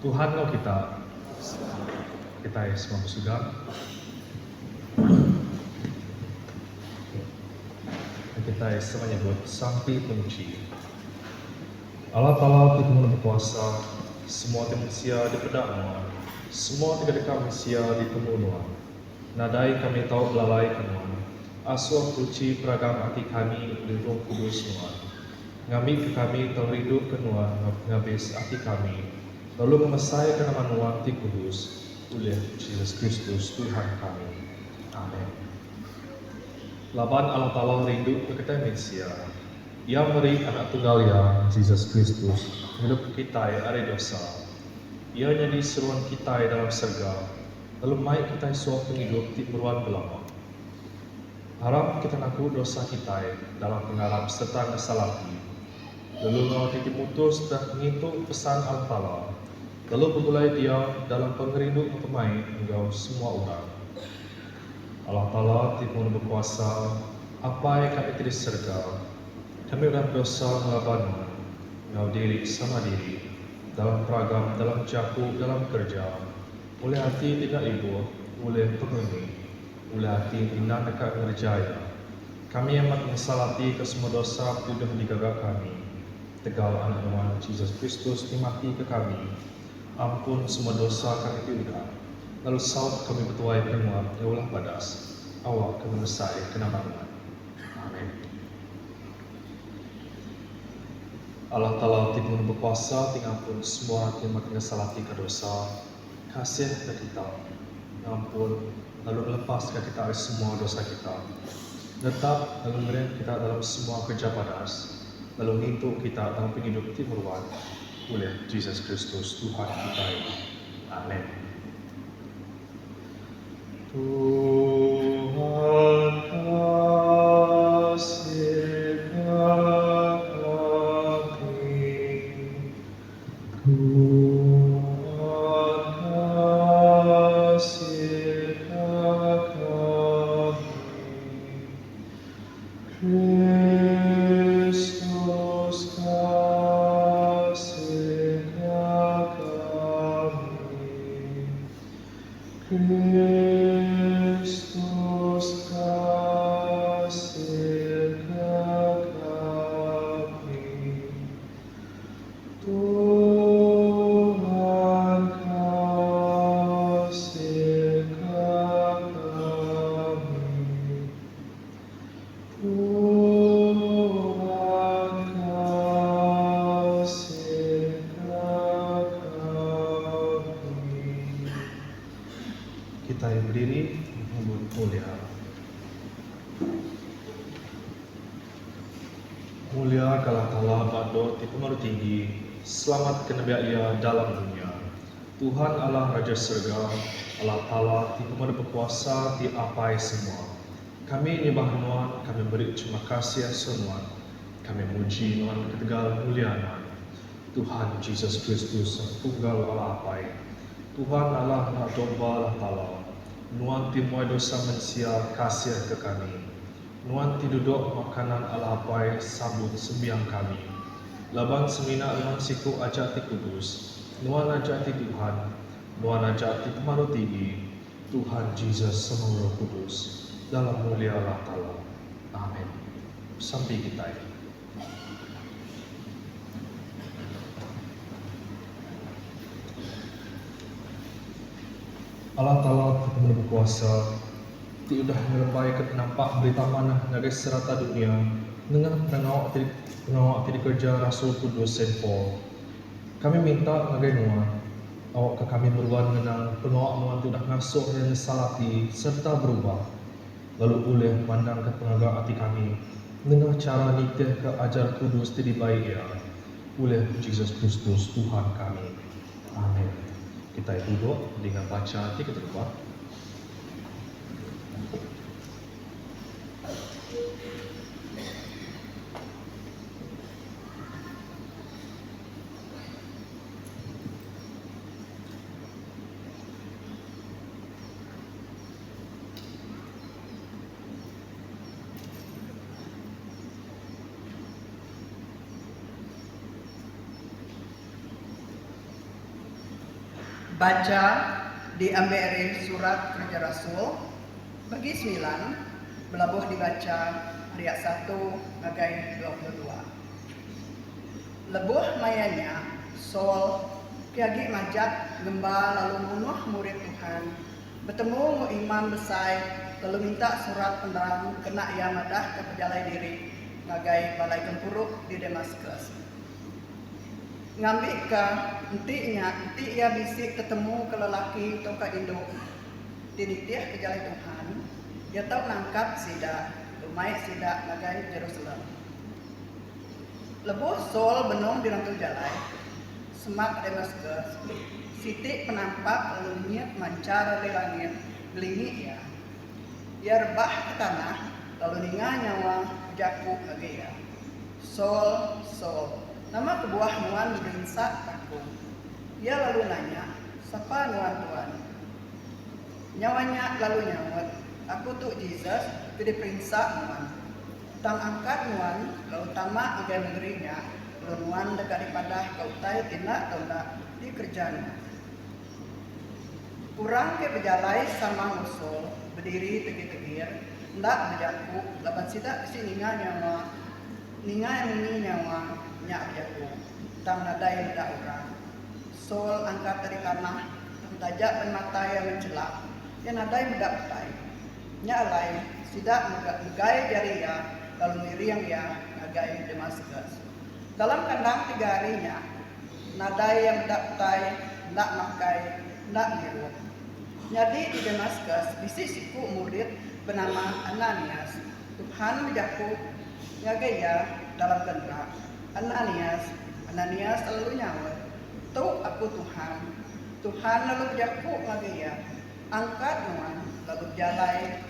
Tuhan lo kita semua sudah. Kita menyebut Sang Pencuci. Allah Ta'ala Tuhan berkuasa, semua manusia di pedang, semua tiga manusia di pembunuhan. Nadai kami tahu belalai kenuan, asuh suci peragam hati kami di Roh Kudus nuan. Ngambil ke kami tahu hidup kenuan, ngabis hati kami, lalu memesai ke nama nuan ti kudus, oleh Yesus Kristus Tuhan kami. Amin. Laban Allah Ta'ala rindu ke kita manusia. Ia beri anak tunggal yang Yesus Kristus hidup kita dari dosa. Ia jadi seruan kita dalam surga. Lalu mai kita suap penghidup di peruan belama. Harap kita ngaku dosa kita dalam pengharap serta kesalati. Lalu ngau titimutus dan mengitung pesan Allah Ta'ala. Lalu bermulai dia dalam pengerindu pemain engkau semua orang. Allah Ta'ala timun berkuasa, apa yang kami tidak serga. Kami udah dosa melawan engkau diri sama diri, dalam peragam, dalam jaku, dalam kerja, oleh hati tidak ibu, oleh penghuni, oleh hati tidak dekat ngerjaya. Kami amat mensalati ke semua dosa sudah digagak kami. Tegal anak Tuhan Yesus Kristus dimati ke kami. Ampun semua dosa kami tidak. Lalu saut kami bertuai penuh, ya Allah badas. Awak kami mesai kenabangan. Amin. Allah Ta'ala timun berkuasa, tinggal pun semua hati makin salati ke dosa. Kasih ke kita. ngampun, lalu melepaskan kita dari semua dosa kita. Tetap lalu menerima kita dalam semua kerja padas, lalu ngintuk kita dalam penghidup timuruan oleh Yesus Kristus Tuhan kita ini. Amin. Tuhan kasihkan kami. Tuhan kasihkan kami. Kristus kasihkan kami. Kristus kasihkan kami. Tuhan kasihkan kami. Tuhan kasihkan kami. Kita yang berdiri menyambut mulia. Mulia Allah Ta'ala Bado di pengaruh tinggi, selamat kenabia ia dalam dunia. Tuhan Allah Raja Surga, Allah Ta'ala di pengaruh berkuasa di apai semua. Kami nyembah Nuan, kami beri terima kasih Nuan. Kami muji Nuan ketegal mulia Nuan. Tuhan Yesus Kristus tunggal Allah apai. Tuhan Allah nak domba Allah Ta'ala. Nuan timuai dosa manusia kasih ke kami. Nuan ti duduk makanan Allah apai sambut sembiang kami. Laban semina Nuan siku ajak ti kudus. Nuan ajak ti Tuhan. Nuan ajak ti pengaruh tinggi. Tuhan Yesus semua Roh Kudus. Dalam mulia Allah Ta'ala. Amin. Sampai kita ini. Allah Ta'ala yang berkuasa, tidak melembai nampak berita mana dari serata dunia dengan pengawak tidak kerja Rasul Kudus Saint Paul. Kami minta ngagai Nuan, awak ke kami beruan mengenang pengawak Nuan tidak ngasuh yang salati serta berubah. Lalu boleh pandang ke pengaga hati kami dengan cara nitih ke ajar kudus di baik ia. Oleh Yesus Kristus Tuhan kami. Amin. Kita duduk dengan baca hati keterbuka. Baca diambil dari surat Kerja Rasul bagi 9 belabuh dibaca ayat 1 bagai 22. Lebuh mayanya Sol piagi majak gemba lalu munuh murid Tuhan bertemu mu imam besai lalu minta surat penerang kena ia madah ke pejalai diri bagai balai gempuruk di Damaskus. Ngambil ke enti ia bisik ketemu ke lelaki atau ke induk didik dia ke jalan Tuhan dia tahu nangkap sida lumai sida nagai Jerusalem lebuh Sol benong di rantu jalai semak Damaskus sitik penampak lalu niat mancar dari langit gelingi ia rebah ke tanah lalu ninga nyawa jaku lagi ya Sol nama kebuah Nuan berinsak aku. Ia lalu nanya, siapa Nuan Tuan? Nyawanya lalu nyawat, aku tuh Yesus, jadi perinsak Nuan. Tang angkat Nuan, lalu tamak agai negerinya, lalu Nuan dekat daripada kau tai tindak atau tak di kerjaan. Kurang ke pejalai sama musul, berdiri tegir-tegir, ndak berjaku, lapan sidak kesini nyawa, ninga yang ini nyawa, nyak jago, tang nadai ndak orang. Sol angkat dari tanah, tajak mata yang mencelak, yang nadai mendak petai. Nyak lain, sidak megai jari ya, lalu miriang ya, nagai Damaskus. Dalam kandang 3 harinya, nadai yang mendak petai, ndak makai, ndak miru. Jadi di Damaskus, bisi siku murid bernama Ananias. Tuhan menjaku ngagaya dalam kendra. Ananias lalu nyawa. Tuh aku Tuhan. Tuhan lalu menjaku ngagaya. Angkat nuan lalu jalai.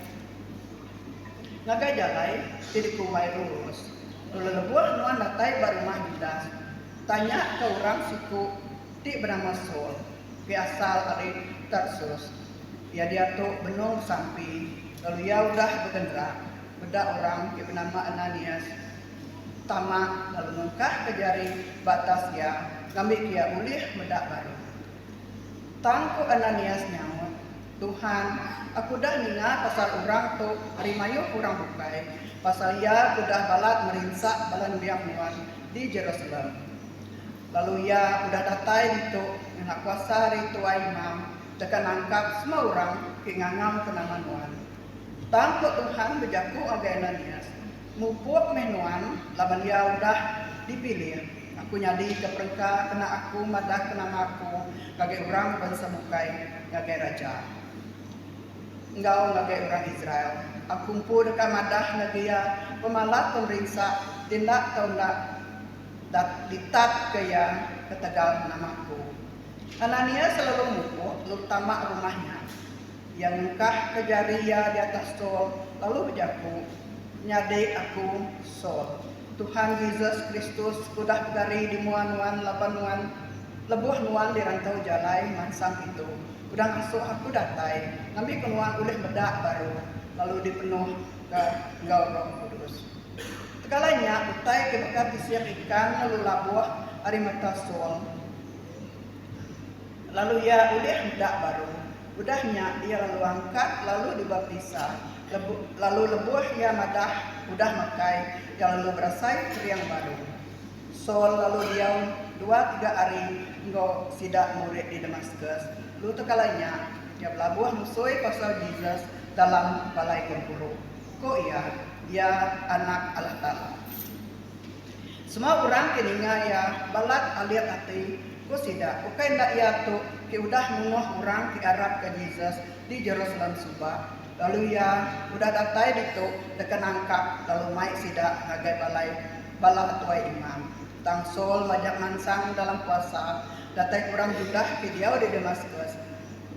Ngagai jalai jadi kumai lurus. Lalu lebuah nuan datai barumah Yudas. Tanya ke orang siku di bernama Saul. Biasal dari Tarsus. Ya dia tuh benung sampai lalu ya udah bergendera beda orang yang bernama Ananias tamak lalu ngengkah ke jari batas ya ngambil kia ulih medak baru tangku Ananias nyawa Tuhan aku dah ningat pasal orang tuh harimayu kurang bukai pasal ya udah balat merinsak balan biang nuan di Jerusalem lalu ya udah datai itu yang kuasa ritual imam tekan angkap semua orang kengangam kenangan nuan. Tangkut Tuhan berjaku agai Ananias. Mupuk menuan laban dia udah dipilih. Aku nyadi ke perengka kena aku madah kena aku kagai orang bangsa bukai kagai raja. Engkau kagai orang Israel. Aku kumpu dekat madah negaya pemalat pemerintah tindak taundak ditat kaya ketegal namaku. Ananias selalu mukul, lalu tamak rumahnya. Yang ngekah ke jari ya di atas Saul, lalu berjaku, nyadek aku Saul. Tuhan Yesus Kristus kudah pegari di muan-muan lapan lebuh nuan di rantau jalai mansang itu. Udah ngasuh aku datai, ngambil kenuan ulih bedak baru, lalu dipenuh ke engkau Roh Kudus. Tekalanya utai ke bekat disiap ikan lalu labuh hari mata Saul. Lalu ia udah bedak baru. Udahnya ia lalu angkat lalu dibaptisa. Lalu lebuh ia madah udah makai yang lalu berasai periang baru. Saul lalu diam 2-3 hari engkau sidak murid di Damaskus. Lalu tekalanya ia belabuh musuhi pasal Yesus dalam balai gempuru. Kok ia anak Allah Ta'ala. Semua orang keninga ya balat aliat hati ku sida, ukai ndak ia tu ke udah mengoh orang ke Arab ke Yesus di Jerusalem subah. Lalu ya udah datai ditu dekan angkap lalu mai sida ngagai bala tuai imam. Tang Saul majak mansang dalam puasa datai orang judah ke dia di Damaskus.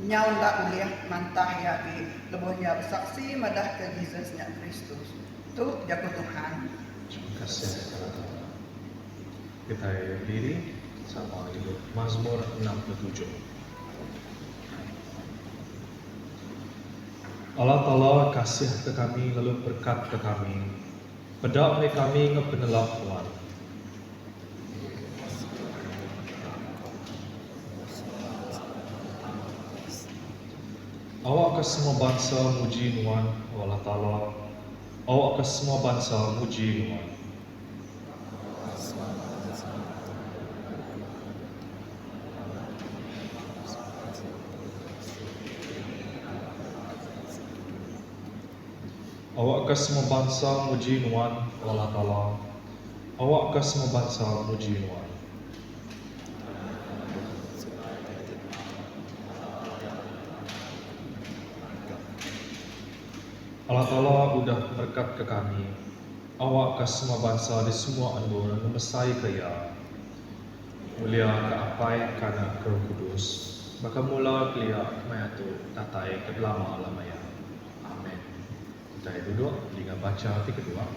Nyau ndak uliah mantah ya di lebuhnya bersaksi madah ke Yesusnya Kristus. Tu jago Tuhan. Terima kasih. Kita berdiri sama hidup Mazmur 67. Allah Ta'ala kasih ke kami lalu berkat ke kami. Pedak me kami ngepenelap Tuhan. Awak ke semua bangsa muji Tuhan, Allah Ta'ala. Awak ke semua bangsa muji Tuhan. Awak ke semua bangsa muji Tuhan, Allah Ta'ala. Awak ke semua bangsa muji Tuhan. Allah Ta'ala udah berkat ke kami. Awak ke semua bangsa di semua anur memesai kaya. Mulia ke apai karena Roh Kudus. Maka mula kelia mayatu tatai ke lama alamaya. Amin. Kita duduk dengan baca hati kedua.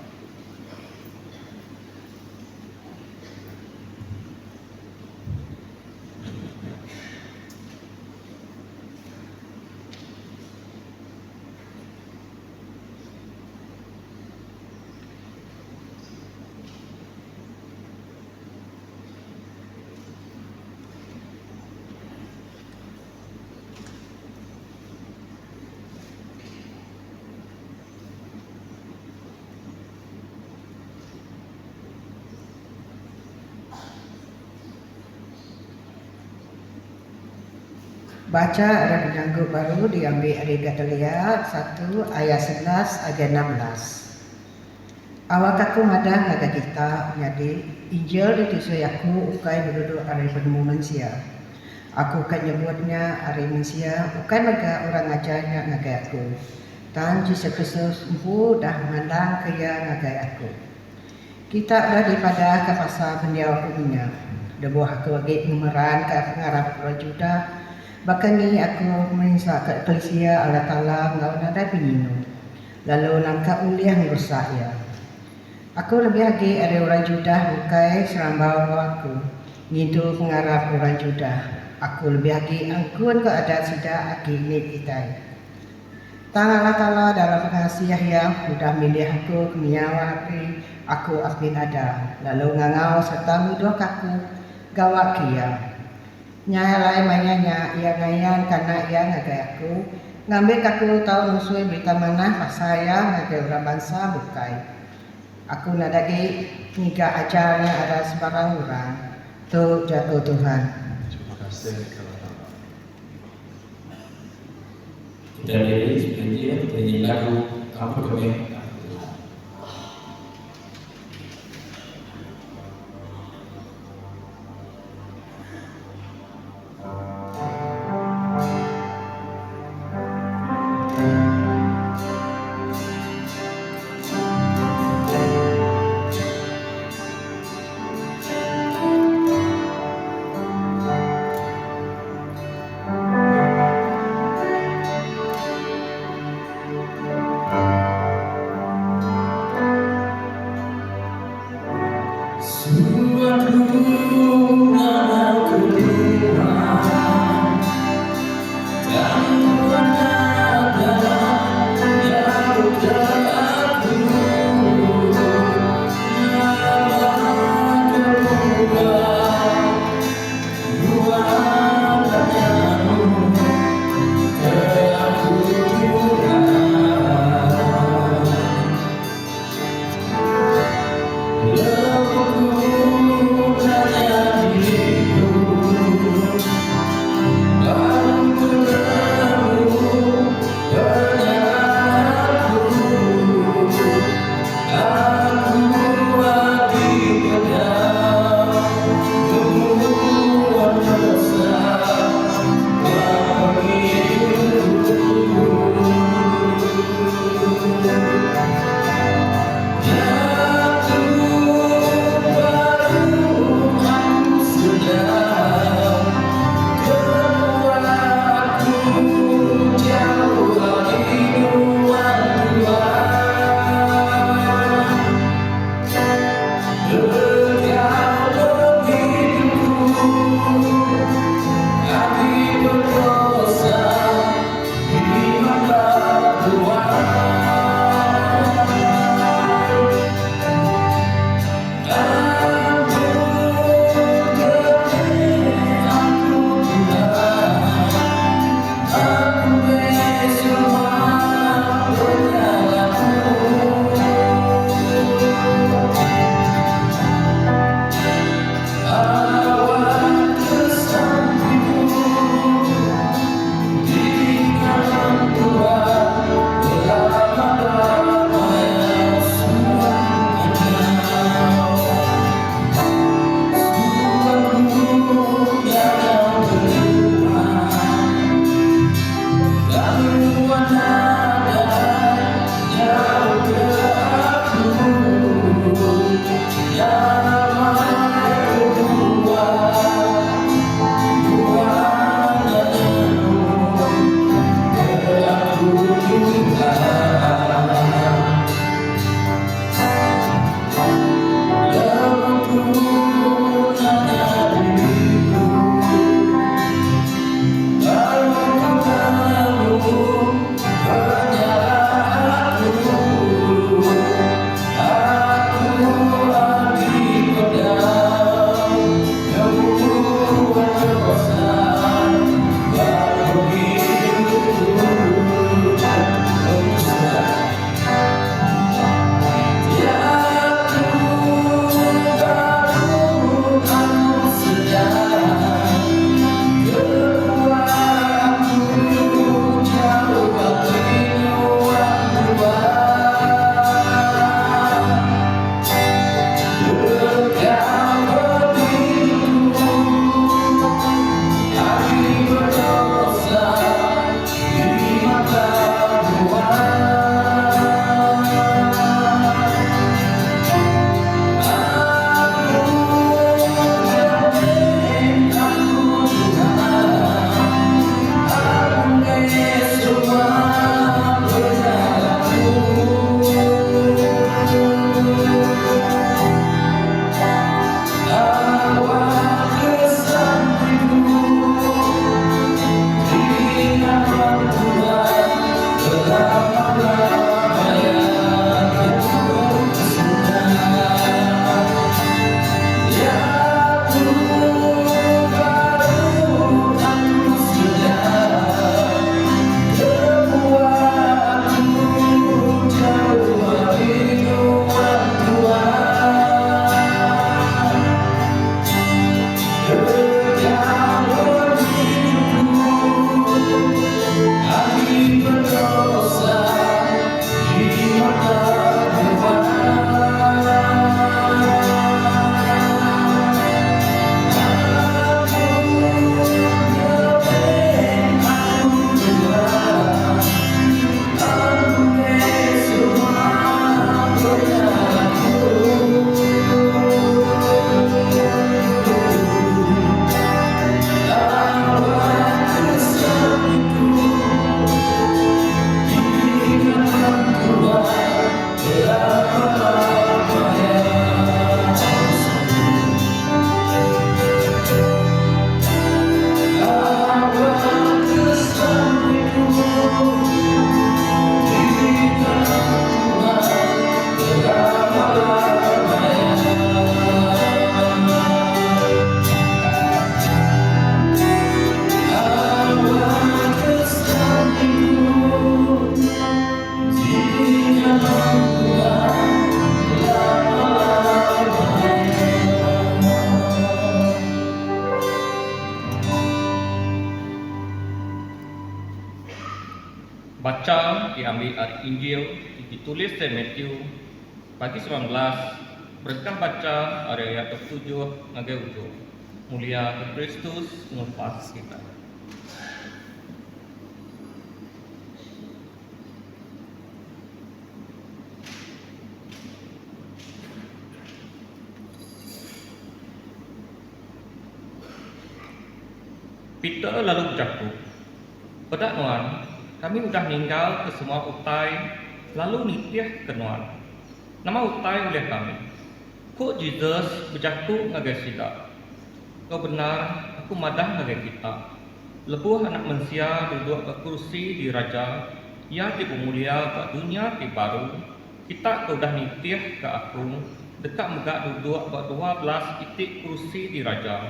Baca ada penangguh baru diambil dari Gatalia 1 ayat 11 ayat 16. Awak aku madah ngaga kita menjadi Injil ditusui aku ukai berduduk dari penemu manusia. Aku kan nyebutnya hari manusia bukan lega orang ajarnya ngagai aku. Tan Yesus Kristus empu dah mandang kaya ngagai aku. Kita ada daripada ke pasar pendiau aku punya. Debuah aku lagi memeran ke pengarap orang Juda. Bahkan ni aku menisa ke eklesia Allah Ta'ala ngau nada pininu. Lalu langkah uliah merusak ya. Aku lebih lagi ada orang Juda bukai serambau aku. Ngidu pengarap orang Juda. Aku lebih lagi angkun ke adat sudah aki ini kita. Tang Allah Ta'ala dalam pengasih yang sudah milih aku kemiawa aku apin ada. Lalu ngangau serta mudah kaku gawak kia. Nyai lain mainnya ia ngayan karena ia ngagai aku. Ngambil kaku tahu musuh berita mana pas saya ngagai orang bangsa bukai. Aku nadagi niga ajarnya ada sebarang orang. Tu jago Tuhan. Terima kasih kalau Bapa. Kita beri sebenarnya nyanyi lagu Kamu Kami. Dan Baca diambil dari Injil ditulis oleh Matthew bagi 19 berkah baca dari ayat 7 ngagai ujung. Mulia ke Kristus ngelepas kita. Peter lalu bercakap, "Pada Tuan, kami sudah meninggal ke semua utai, lalu nitiah ke Tuan. Nama utai oleh kami. Kok Jesus bercakap ngagai sida. Kau benar, aku madah ngagai kita. Lebuh anak manusia duduk ke kursi di raja, ia dipemulia ke dunia di baru. Kita kau dah nitiah ke aku, dekat megak duduk ke 12 itik kursi di raja.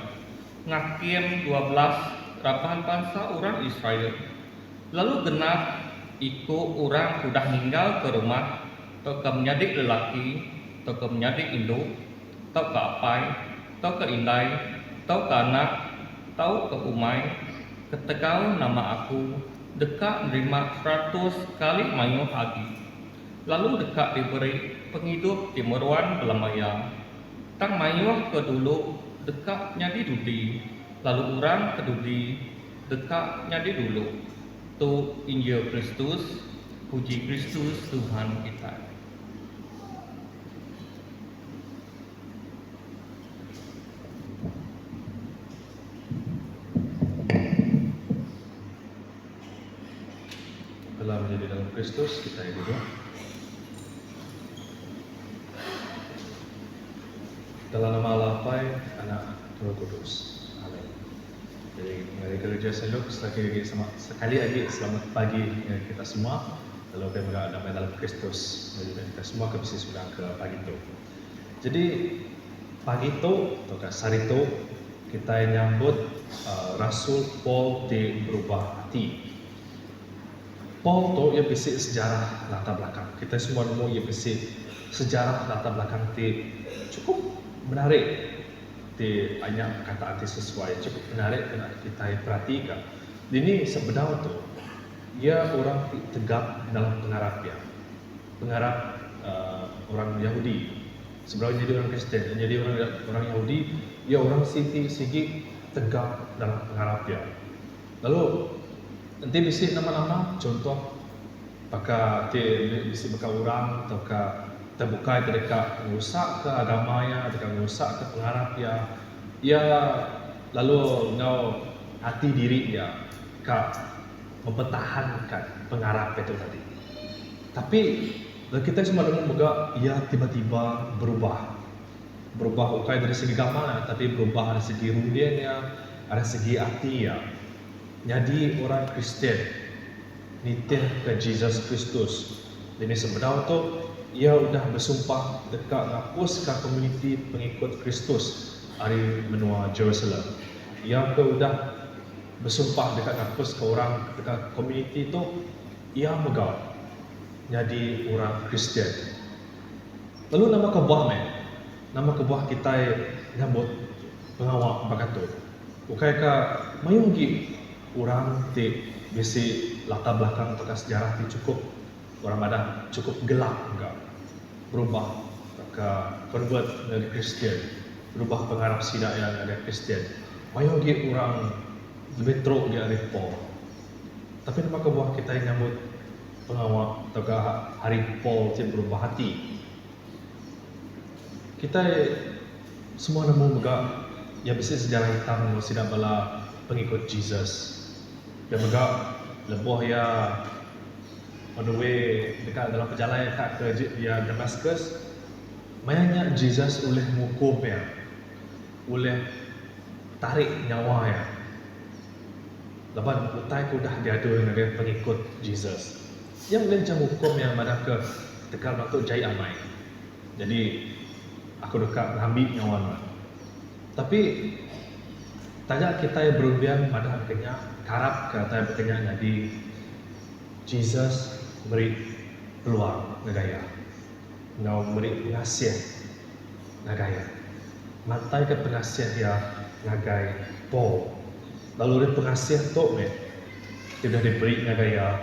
Ngakim 12 rapahan bangsa orang Israel. Lalu genap ikut orang sudah meninggal ke rumah, atau ke menjadi lelaki, atau ke menjadi induk, atau ke apai, atau ke indai, atau ke anak, atau ke umai, ketegau nama aku, dekat menerima 100 kali mayuh lagi. Lalu dekat diberi penghidup di meruan belamaya. Tang mayuh ke dulu, dekat nyadi dudi. Lalu orang kedudi dekat nyadi dulu. Tu Injil Kristus, puji Kristus Tuhan kita. Telah menjadi dalam Kristus, kita hidup dalam nama Allah Bapa, Anak, Roh Kudus. Amin. Jadi mari gereja seluk sekali lagi selamat pagi kita semua. Kalau kita berada dalam Kristus, jadi kita semua kebisi sudah ke pagi itu. Jadi pagi itu atau hari itu kita nyambut Rasul Paul di berubah hati. Paul tu ia bisi sejarah latar belakang. Kita semua nemu ia bisi sejarah latar belakang ti cukup menarik. Ti banyak kata arti sesuai cukup menarik kena kita perhatikan. Ini sebenarnya tu ia orang tegak dalam pengarapnya. Pengarap orang Yahudi. Sebenarnya jadi orang Kristen, jadi orang Yahudi, ia orang sigi tegak dalam pengarapnya. Lalu nanti bisi nama-nama contoh maka bisi baka orang atau terbuka terdekat merusak ke agamanya, dekat merusak ke pengarap ia lalu ngau hati diri dia mempertahankan pengarap itu tadi. Tapi kita semua dengar juga ia tiba-tiba berubah bukan dari segi gamanya, tapi berubah dari segi rudiannya, dari segi hatinya. Jadi orang Kristen nitih ke Jesus Kristus. Jadi sebenarnya tu ia sudah bersumpah dekat ngapuskan komuniti pengikut Kristus hari menua Jerusalem. Ia sudah bersumpah dekat ngapus ke orang dekat komuniti itu ia megah jadi orang Kristen. Lalu nama kebuah kita nyambut pengawal bakato. Bukankah mayunggi orang ti bisi latar belakang atau sejarah ti cukup orang ada cukup gelap enggak berubah ke convert dari Kristen, berubah pengarap sida yang ada Kristen. Mayunggi orang lebih teruk dia dari Paul. Tapi nama kebuah kita yang nyambut pengawal atau hari Paul ti berubah hati. Kita semua nemu juga ya bisa sejarah hitam tidak bala pengikut Jesus. Dia juga lebuh ya on the way dekat dalam perjalanan ke Damascus. Mayanya Jesus oleh hukum ya, oleh tarik nyawa ya. Lepas utai ku dah diadu dengan pengikut Jesus. Yang boleh jam hukum yang mana ke dekat waktu jai amai. Jadi aku dekat ambil nyawa. Tapi tanya kita yang berlebihan pada akhirnya harap kata bertanya jadi Jesus beri peluang negaya, ngau beri pengasih negaya, mantai ke pengasih ya nagai Paul, lalu dia pengasih tu sudah diberi negaya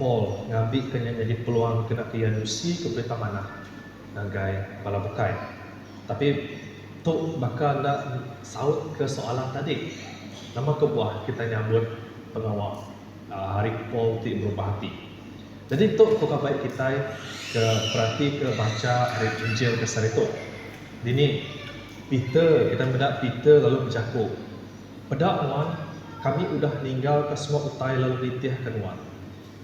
Paul ngambil kena jadi peluang kena kianusi ke berita mana nagai bala bukai. Tapi tu bakal nak saut ke soalan tadi. Nama kebuah kita nyambut pengawal hari Paul ti berubah hati. Jadi tu kau baik kita ke perhati ke baca hari Injil besar itu. Dini Peter, kita mendak Peter lalu berjaku. Pada Wan, kami udah ninggal ke semua utai lalu nitiah ke Wan.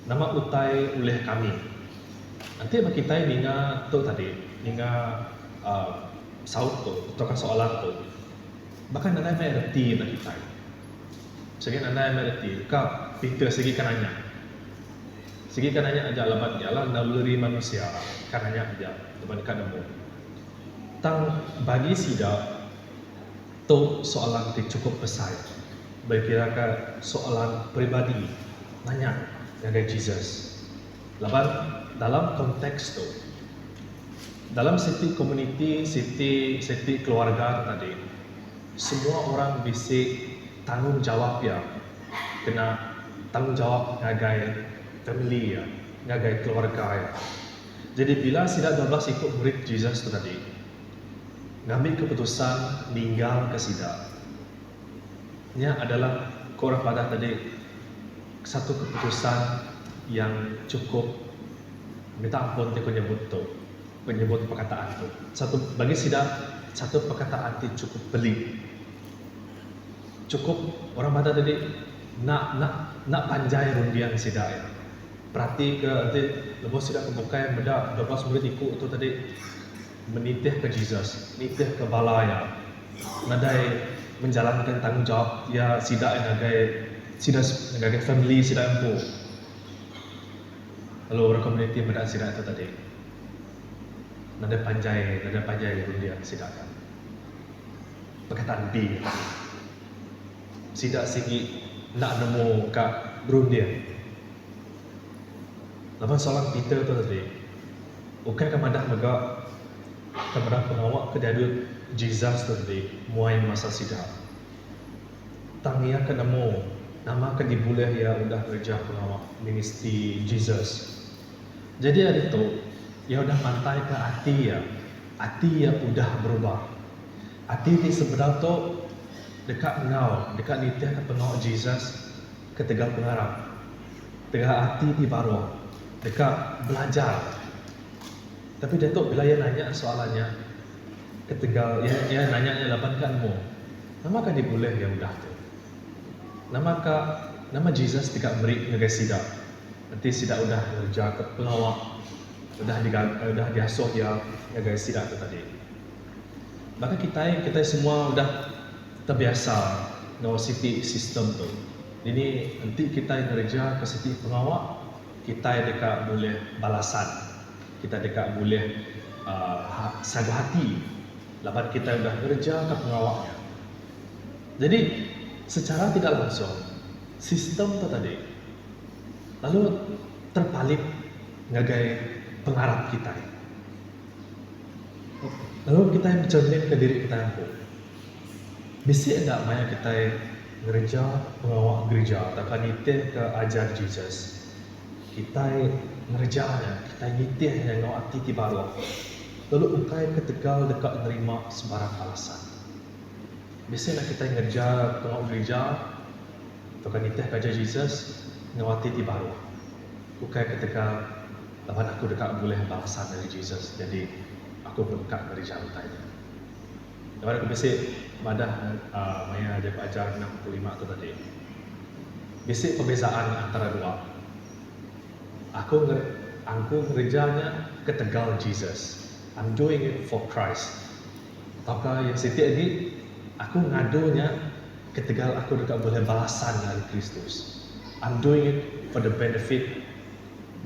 Nama utai oleh kami. Nanti bagi kita ninga tu tadi, ninga saut tu, atau soalan tu. Bahkan nanti mai reti nak kita. Segi nanti mai reti, kak Peter segi kananya. Segi kananya aja labat jalan naluri manusia, kananya aja teman kanamu. Tang bagi sida tu soalan tu cukup besar. Berkira soalan pribadi nanya dengan Jesus. Laban dalam konteks tu, dalam seti community, seti keluarga tadi, semua orang bisa tanggung jawab ya, kena tanggung jawab ngagai family ya, ngagai keluarga ya. Jadi bila sida 12 ikut murid Jesus tu tadi, ngambil keputusan ninggal ke sida. Ini adalah korang pada tadi satu keputusan yang cukup minta ampun dia penyebut perkataan tu. Satu bagi sida satu perkataan itu cukup pelik. Cukup orang pada tadi nak panjai rundian sida ya. Perhati ke nanti lepas sida kebuka yang beda 12 murid ikut tu tadi menitih ke Jesus, nitih ke balaya, nadai menjalankan tanggung jawab ya sida nagai family sida empu. Lalu orang community beda sida itu tadi, nadai panjai rundian sida kan. Perkataan B, sida sigi nak nemu kak berundian. Lapan soalan Peter tu tadi, ukai kemadah megak kepada pengawak kedadut Jesus tadi muai masa sida. Tangia ke nemu nama ke dibuleh ya udah kerja pengawak ministry Jesus. Jadi hari itu ya udah mantai ke hati ya udah berubah. Hati ni sebenarnya tu dekat dekat nitiah ke pengawak Jesus ke tegal pengarap. Tegal hati di baru dekat belajar. Tapi Datuk bila ia nanya soalannya ketegal, ia nanya lapan kanmu, nama kan diboleh yang udah tu. Nama Jesus tidak beri ngegai sida. Nanti sida udah kerja ke pelawak, udah diasuh ya ngegai sida tu tadi. Maka kita semua udah terbiasa dengan sistem tu. Ini nanti kita kerja ke siti pengawak, kita dekat boleh balasan. Kita dekat boleh sagu hati lapan kita sudah kerja ke pengawaknya. Jadi secara tidak langsung sistem itu tadi lalu terpalit ngagai pengarap kita. Lalu kita yang bercermin ke diri kita yang pun bisa enggak maya kita kerja pengawak gereja atau kanite ke ajar Jesus. Kita ngerjanya, kita nitihnya ngau hati ti baru. Lalu ukai ketegal dekat nerima sebarang alasan. Biasanya kita ngerja tengok gereja, atau kan nitih kaja Jesus, ngau hati ti baru. Ukai ketegal, lawan aku dekat boleh balasan dari Jesus, jadi aku pun dekat ngerja utainya. Lawan aku biasa madah maya dia ajar 65 tu tadi. Biasa perbezaan antara dua. Aku ngerjanya ketegal Jesus. I'm doing it for Christ. Ataukah yang setiap ini aku ngadunya ketegal aku dekat boleh balasan dari Kristus. I'm doing it for the benefit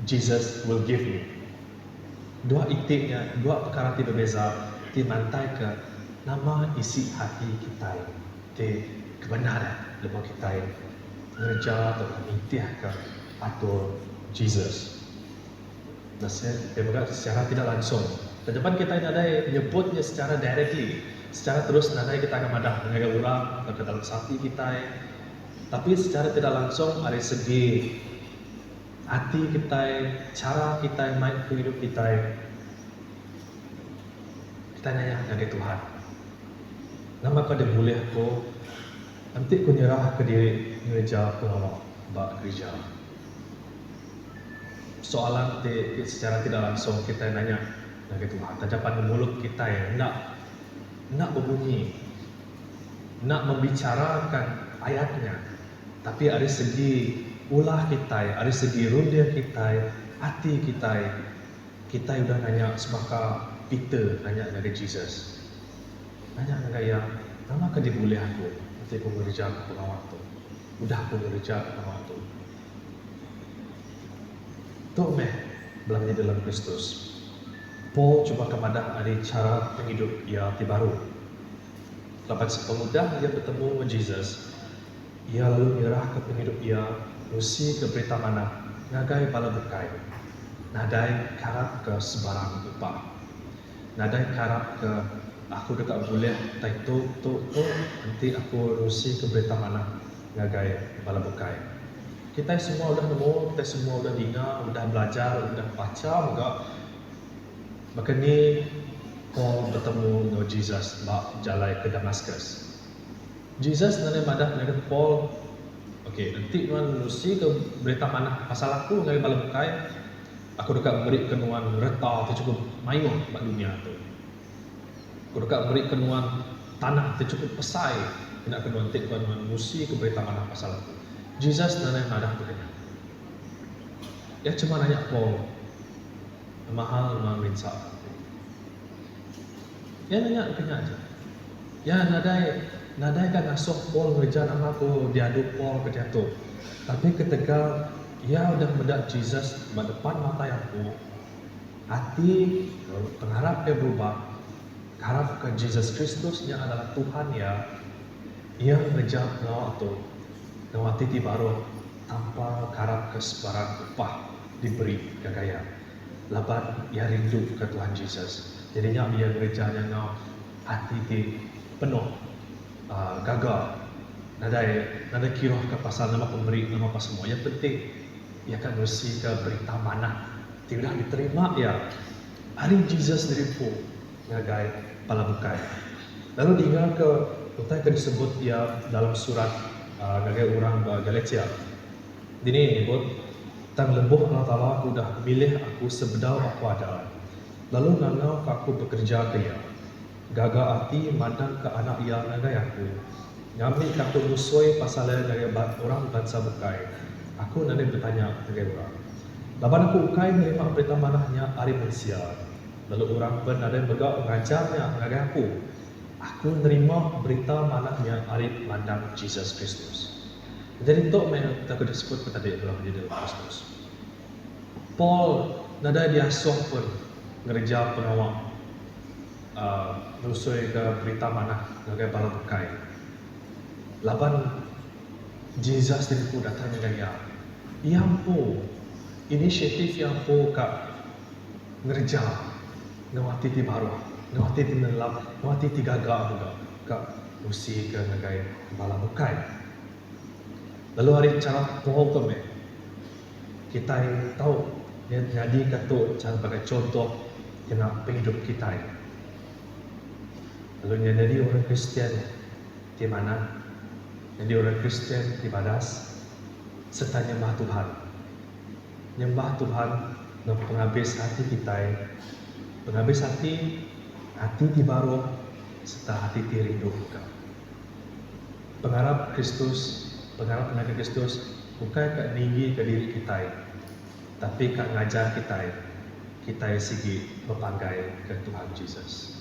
Jesus will give me. Dua itiknya, dua perkara ti berbeza. Ti mantai ke nama isi hati kita. Ti kebenaran lepas kita ngerja atau nitiah ke atur Jesus. Dia secara tidak langsung. Dan depan kita ini ada menyebutnya secara directly, secara terus nadai kita akan madah dengan orang atau ke dalam hati kita. Tapi secara tidak langsung dari segi hati kita, cara kita main ke hidup kita nanya dari Tuhan. Nama pada boleh aku nanti aku nyerah ke diri gereja pengawal bak gereja. Soalan secara tidak langsung kita nanya dari Tuhan. Tajapan mulut kita nak berbunyi, nak membicarakan ayatnya, tapi dari segi ulah kita, dari segi rundia kita, hati kita sudah nanya semaka Peter nanya dari Jesus. Nanya gaya, nama kan dia boleh aku nanti aku bekerja ke waktu. Udah aku bekerja ke waktu. Tu belanja dalam Kristus. Paul coba kemadah ada cara penghidup ia baru. Lepas pemuda dia bertemu dengan Jesus, ia lalu menyerah ke penghidup ia, usi ke berita mana, ngagai pala bekai, nadai karap ke sebarang upah. Nadai karap ke aku dekat boleh taito nanti aku rusi ke berita mana ngagai bala bukai. Kita semua udah nemu, kita semua udah dengar, udah belajar, udah baca enggak. Maka ni Paul bertemu dengan Jesus bak jalan ke Damaskus. Jesus nanti madah dengan Paul, okey nanti tuan rusi ke berita mana pasal aku ngagai bala bukai. Aku dekat beri kenuan reta tu cukup mayuh kat dunia tu. Aku dekat beri kenuan tanah tu cukup pesai. Nak kenuan tik kenuan musi ke berita mana pasal aku. Jesus nanya madah tu kena. Ya cuma nanya Paul. Mahal minsa. Ya nanya kena aja. Ya nadai kan asuh Paul ngejar nama aku diadu Paul ke dia tu. Tapi ketika ia sudah mendak Jesus di depan mata aku, hati pengharap dia berubah, harap ke Jesus Kristus yang adalah Tuhan ya, ia mengejar ngawak tu, ngawak titi baru tanpa harap ke sebarang upah diberi gagaya. Laban ia rindu ke Tuhan Jesus. Jadinya ia mengejarnya ngawak hati ti penuh gagal. Nada kira ke pasal nama pemberi nama apa semua. Yang penting ia akan mesti ke berita mana tidak diterima ya. Hari Jesus diripu ngagai pala bukai. Lalu diingat ke utai ke disebut ia dalam surat ngagai orang Galatia. Dini nyebut tang lembuh Allah Taala aku dah milih aku sebedal aku ada. Lalu ngangau aku bekerja ke ia. Gaga hati mandang ke anak ia ngagai aku. Ngambil aku musoi pasal dari orang bangsa bukai. Aku nanti bertanya kepada orang. Laban aku ukai menerima berita manahnya hari manusia. Lalu orang pun ada yang bergak mengajarnya kepada aku. Aku menerima berita manahnya hari mandang Jesus Kristus. Jadi itu yang kita disebut tadi adalah menjadi Kristus. Paul nada diasuh pun ngerja penawak rusui ke berita manah ngagai bala bukai. Laban Jesus itu datang dengan yang po inisiatif yang po kak ngerja ngawati ti baru ngawati ti nelap ngawati ti gagal juga kak usi ke ngagai bala bukai. Lalu hari cara Paul tu kita tahu yang jadi kata cara sebagai contoh kena penghidup kita. Lalu yang jadi orang Kristian di mana? Jadi orang Kristian di badas serta nyembah Tuhan. Nyembah Tuhan dan penghabis hati kita. Penghabis hati di baru serta hati di rindu kita. Pengharap Kristus, pengharap tenaga Kristus bukan kat tinggi ke diri kita, tapi kat ngajar kita sigi berpanggai ke Tuhan Yesus.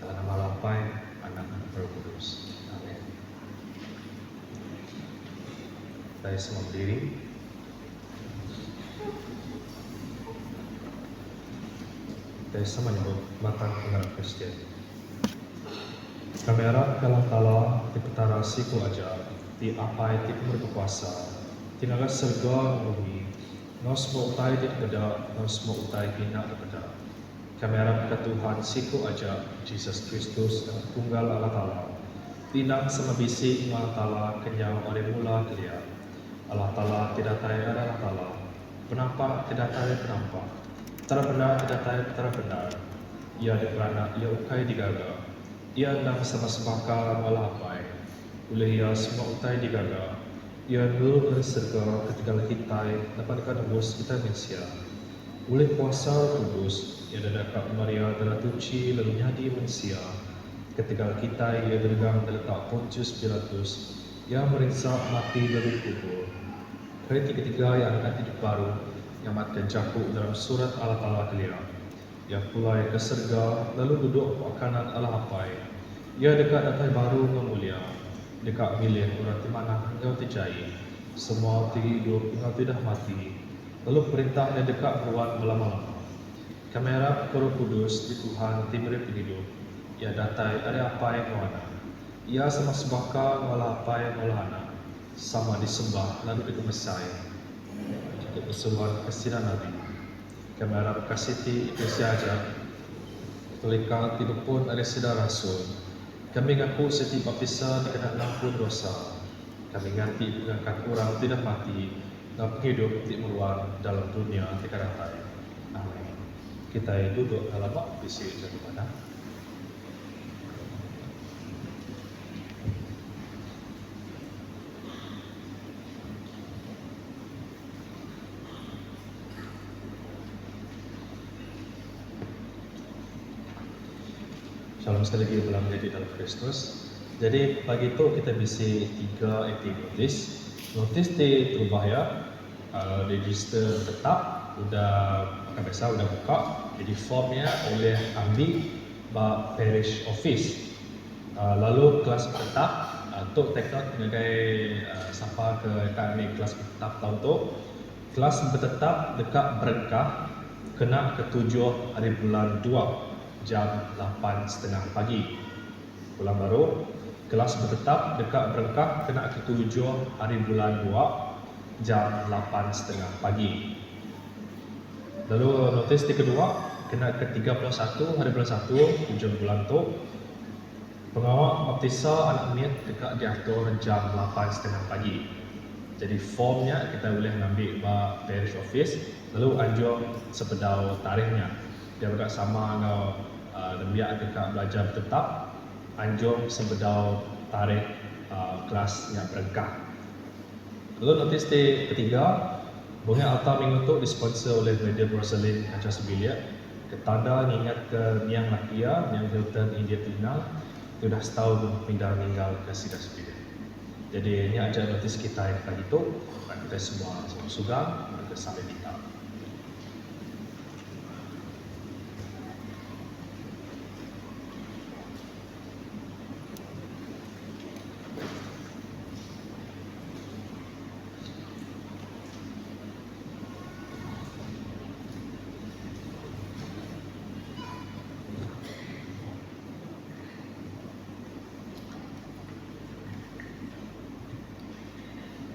Dalam nama Bapa, Anak dan Roh Kudus. Amin. Kita semua berdiri. Kita sama menyebut matang pengharap Kristian. Kami harap kalau di petara siku aja, di apa itu berkuasa, di naga serga bumi, nos mau utai di kepada, nos mau utai bina kepada. Kami harap ke Tuhan siku aja, Jesus Kristus dan tunggal Allah Taala. Tinang sama bisi Allah Taala kenyang oleh mula kelia. Allah Taala tidak tayar Allah Taala. penampak tidak tahu penampak, tara benar tidak tahu tara benar. Ia diperanak, ia ukai digaga. Ia hendak sama sembaka malapai. Oleh ia semua utai digaga. Ia dulu berserga ketika hitai dapat dikandungus kita Indonesia. Oleh puasa kudus, ia dadak Maria teratuci lalu nyadi manusia. Ketika kita ia dergang terletak Pontius Pilatus, ia meriksa mati lalu kubur. Hari ketiga yang akan hidup baru, yang matkan jakuk dalam surat Allah Ta'ala kelia. Ia pulai ke serga, lalu duduk kanan Allah Apai. Ia dekat datai baru yang mulia, dekat milih orang di mana engkau terjai. Semua hidup engkau tidak mati. Lalu perintah yang dekat beruang melama-lama. Kami harap Roh Kudus di Tuhan timur hidup. Ia datai ada apa yang mana. Ia sama sebaka malah apa yang maulana. Sama disembah lalu dikemesai. Untuk berseruan kesinan Nabi. Kami harap kasih Eklesia ajar. Tolika tidak pun ada sedar rasul. Kami ngaku setiap baptisan dikena ampun dosa. Kami ganti mengangkat orang tidak mati dan hidup di meruang dalam dunia tidak datai. Amin. Kita duduk dalam baptisi jadi mana? Shalom sekali lagi dalam menjadi dalam Kristus. Jadi pagi itu kita bisa 3 notis. Notis di Trubaya, register tetap, udah biasa udah buka. Jadi formnya oleh ambil parish office. Lalu kelas tetap untuk teknik sebagai sampai ke kami kelas tetap tahun tu. Kelas bertetap dekat Berkah kena ke-7 hari bulan 2. Jam 8.30 pagi. Pulang baru, kelas bertetap dekat Berkah kena ke-7 hari bulan 2 jam 8.30 pagi. Lalu notis di kedua kena ke-31 hari bulan 1 hujung bulan tu. Pengawal baptisa anak mit dekat diatur jam 8.30 pagi. Jadi formnya kita boleh ambil parish office lalu anjur sepedau tarikhnya. Dia berkat sama dengan biar dekat belajar tetap anjur sebedau tarikh kelas yang Berkah. Lalu notis di ketiga, bunga altar minggu tu disponsor oleh Media Rosalyn Kaca Sebilia. Ketanda mengingat ke Niang Lakia, Niang Hilton India Tinal, sudah setahun meninggal ke Sida Sebilia. Jadi ini aja notis kita yang pagi itu, kita semua sudah kita sampai kita.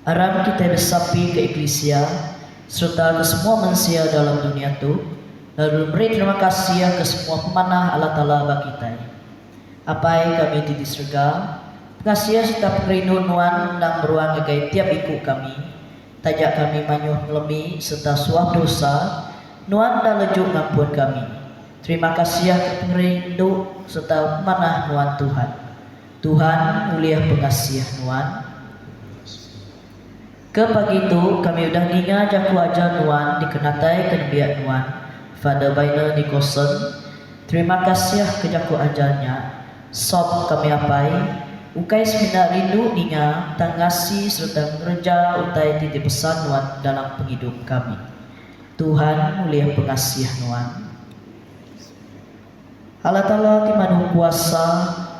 Aram kita bersapi ke Eklesia serta ke semua manusia dalam dunia itu, lalu beri terima kasih ke semua pemanah Allah Ta'ala bagi kita. Apai kami di surga, kasih serta perinduan dan beruang agai tiap ikut kami, tajak kami manyuh melemi serta suah dosa, nuan dan lejuk ngampun kami. Terima kasih ke perindu serta pemanah nuan Tuhan. Tuhan mulia pengasih nuan. Ke pagi itu kami udah ninga jaku aja nuan dikenatai kenabian nuan Father Bainer Nicholson. Terima kasih ke jaku ajarnya. Sob kami apai ukai semina rindu ninga tangasi serta ngerja utai titip pesan nuan dalam penghidup kami. Tuhan mulia pengasih nuan. Allah Ta'ala timanu kuasa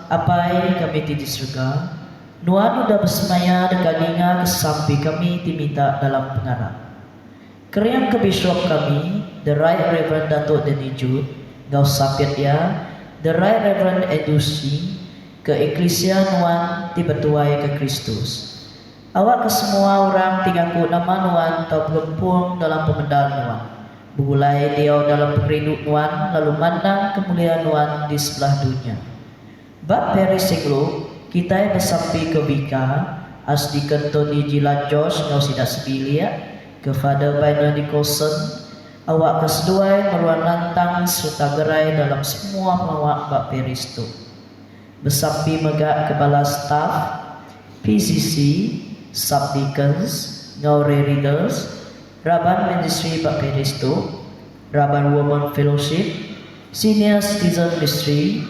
apai kami di surga. Nuan udah bersemaya dekat ninga kesampi kami diminta dalam pengarap. Keriang ke bishop kami, The Right Reverend Datuk Denny Jude, Gau Sapiat ya, The Right Reverend Edusi, ke Eklesia Nuan tiba-tuai ke Kristus. Awak ke semua orang tinggalku nama Nuan tau bergempung dalam pemedal Nuan. Begulai dia dalam perindu Nuan, lalu mandang kemuliaan Nuan di sebelah dunia. Bab Peri Seglo, kita bersampai ke Bika, as di kantor di Jilat Jos, ngau sidak sebilia, kepada Baina Nicholson, awak keseduai meruan lantang serta gerai dalam semua pelawak bak Peristo. Besampi megak kepala staf, PCC, Subdeacons, Ngaure Readers, Raban Ministry bak Peristo, Raban Women Fellowship, Senior Citizen Ministry,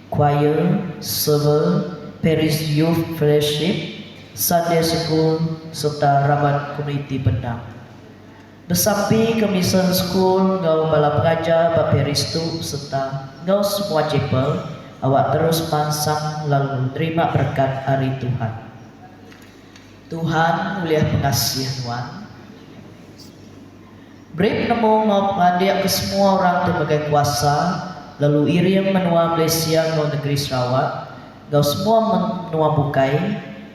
Choir, Server, Parish Youth Fellowship, Sunday School, serta Raban Community Pendang. Besampi Commission School, ngau bala pengajar bak Peristo serta ngau semua chapel, awak terus mansang lalu terima berkat hari Tuhan. Tuhan mulia pengasih Tuhan. Beri penemu mau pengadik ke semua orang berbagai kuasa, lalu iring menua Malaysia ke negeri Sarawak, gau semua menua bukai.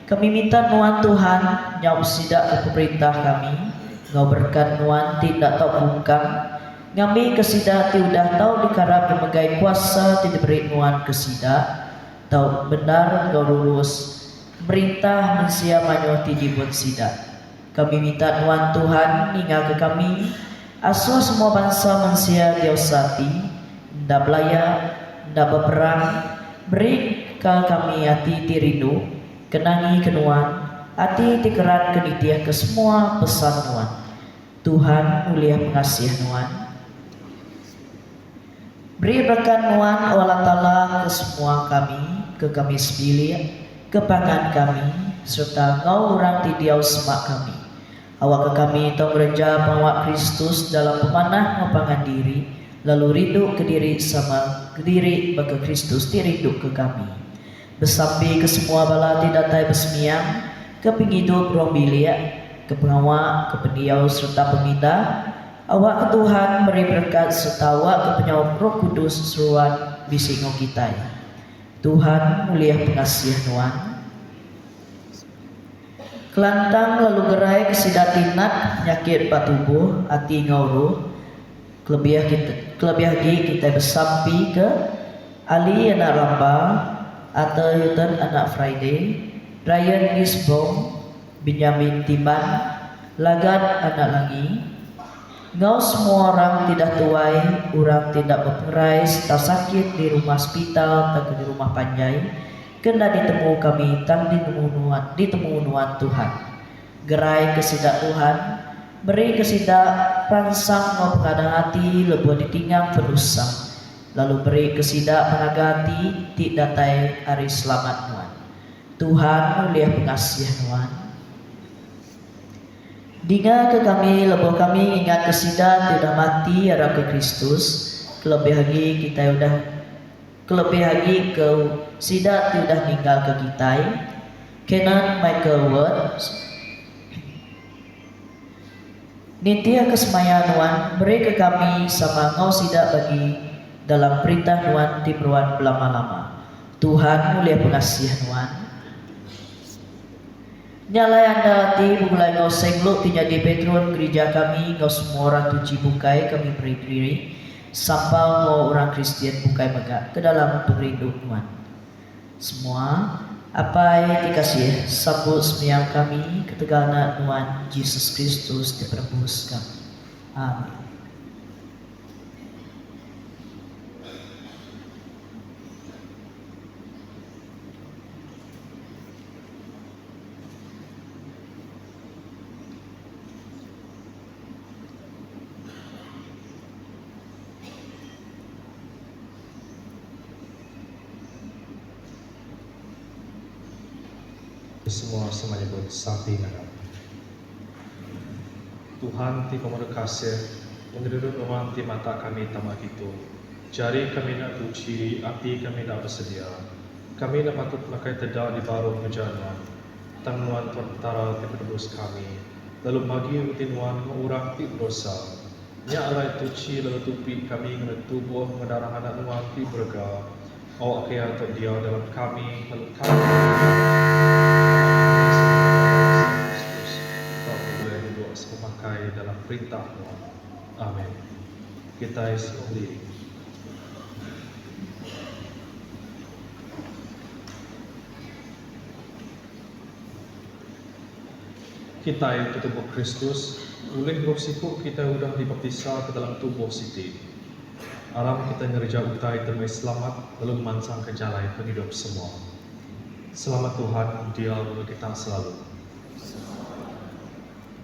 Kami minta nuan Tuhan nyau sidak ke pemerintah kami, ngau berkat nuan tidak tahu bungkang, ngami kesidak tiudah tahu dikarap berbagai kuasa tidak beri nuan kesidak, tahu benar ngau lulus, pemerintah mensia manyo tidak buat sidak. Kami minta nuan Tuhan hingga ke kami, asal semua bangsa mensia diosati, ndak belayak, ndak berperang, beri ke kami hati tirindu, kenangi kenuan, hati tikeran kenitiah ke semua pesan nuan. Tuhan mulia pengasih nuan. Beri berkat nuan Allah Ta'ala ke semua kami, ke kami sebilir, ke pangan kami, serta ngau orang tidiau semak kami. Awak ke kami tong gereja pengawak Kristus dalam pemanah ngapangan diri, lalu rindu ke diri sama ke diri bagi Kristus tirindu ke kami. Besampi ke semua bala tidak tai besmiang, ke penghidup ruang bilik, ke pengawak, ke pendiau serta pemindah, awak ke Tuhan beri berkat serta awak ke penyawab Roh Kudus seruan bisingo kita. Tuhan mulia pengasih Tuhan. Kelantang lalu gerai kesidatinat nyakit patubuh hati ngauru kelebih kita besampi ke Ali anak Ramba atau Hilton anak Friday, Ryan Gisbong, Benjamin Timan, Lagat anak Langi. Ngau semua orang tidak tuai, orang tidak berperai, tak sakit di rumah hospital, tak di rumah panjai, kena ditemu kami tang ditemu nuan Tuhan. Gerai kesidak Tuhan, beri kesidak ransang ngau pengadang hati lebuh ditinggang pendosa, lalu beri kesidak pengaga hati tik datai hari selamat nuan. Tuhan mulia pengasih nuan. Dinga ke kami lebuh kami ingat kesidak tidak mati arah ke Kristus, kelebih lagi kita udah kelebih lagi ke sidak tidak meninggal ke kita. Kenan Michael Ward Nintia kesemaya nuan beri ke kami sama ngau sidak bagi dalam perintah nuan tiperuan lama-lama. Tuhan mulia pengasih nuan. Nyalai anda hati mulai ngau sengluk tinyadi patron gereja kami ngau semua orang tuji bukai kami beri diri sampai ngau orang Kristian bukai megak ke dalam pengerindu nuan. Semua apa yang dikasih sambut sembiang kami ketegana nuan Yesus Kristus diperebus kami. Amin. Semua menyebut sapi nanam. Tuhan ti pemuda kasih menurut rumah ti mata kami tamak itu. Jari kami nak tuci, api kami nak bersedia. Kami nak patut pakai tedak di baru penjana. Tangnuan pertara ti penebus kami. Lalu bagi utinuan orang ti berdosa. Nya alai tuci lalu tupi kami kena tubuh mendarah anak nuan ti berga. Awak kaya atau dia dalam kami lalu kami memakai dalam perintah Tuhan. Amin. Kita sendiri. Kita itu tubuh Kristus, Oleh roh siku kita sudah dibaptisa ke dalam tubuh Siti. Alam kita ngerja utai temui selamat lalu memansang ke jalan penghidup semua. Selamat Tuhan, Dia bagi kita selalu.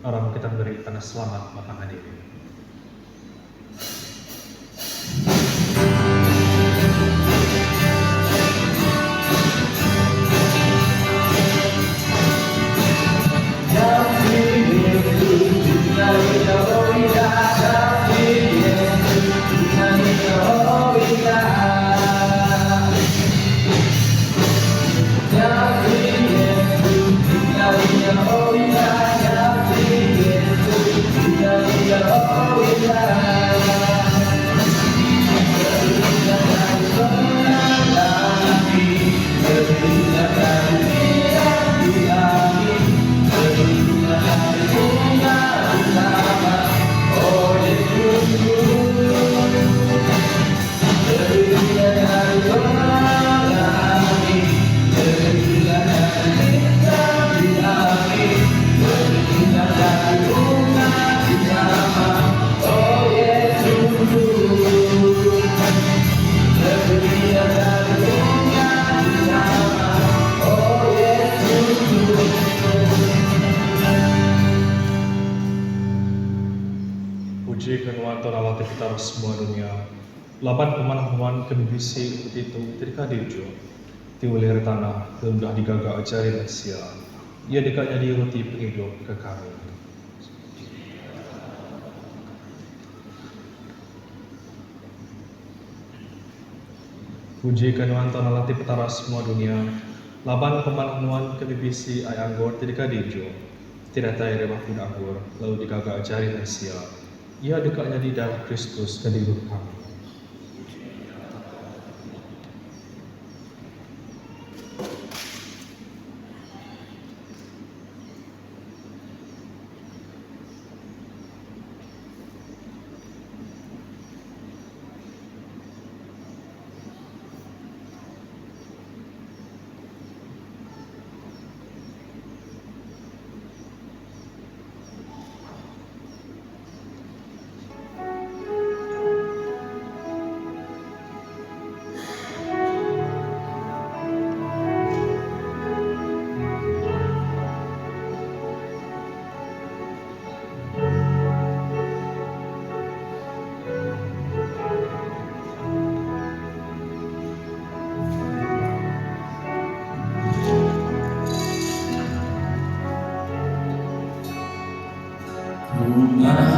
Alam kita beri tanah selamat matang diri. Puji kenuan Tuhan Allah Tipitara semua dunia. Laban pemanah-pemanah kebibisi itu ketika diujo. Tiulir tanah, telah digagak ajari manusia. Ia dekatnya di roti penghidup ke kami. Puji kenuan Tuhan Allah Tipitara semua dunia. Laban pemanah-pemanah kebibisi ay anggur ketika diujo. Tidak tahu rewah pun anggur, lalu digagak ajari manusia. Ia dekatnya di darah Kristus ke hidup kami. Dengan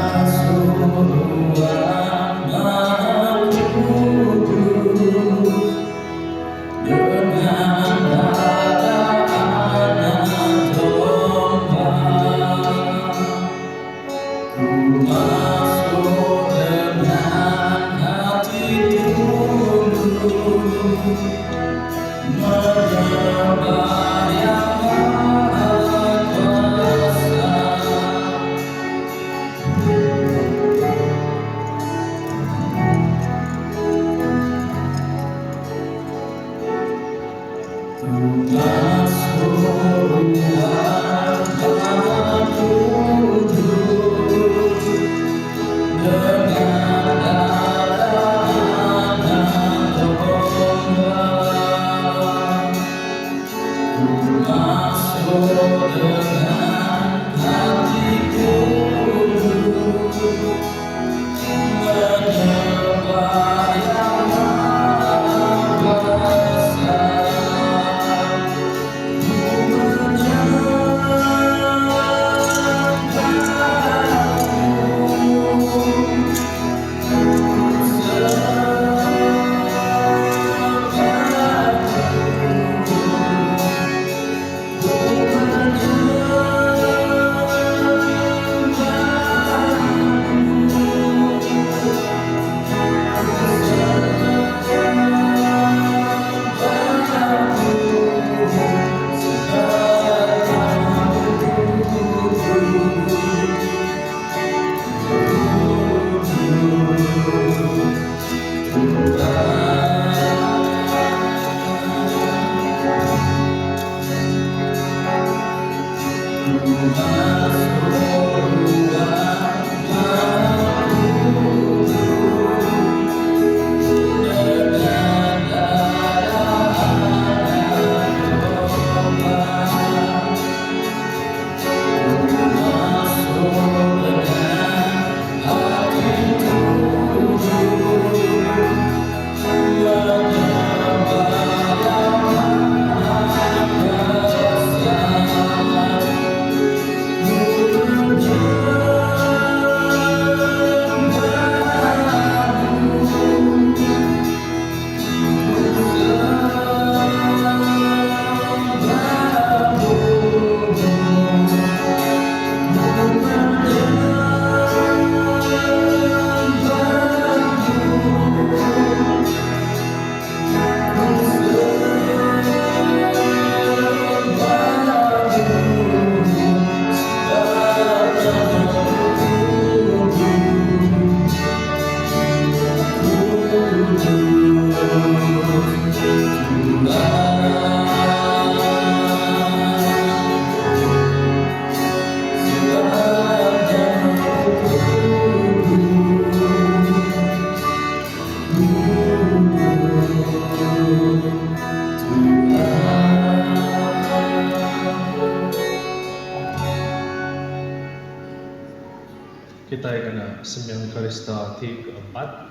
Sakti keempat.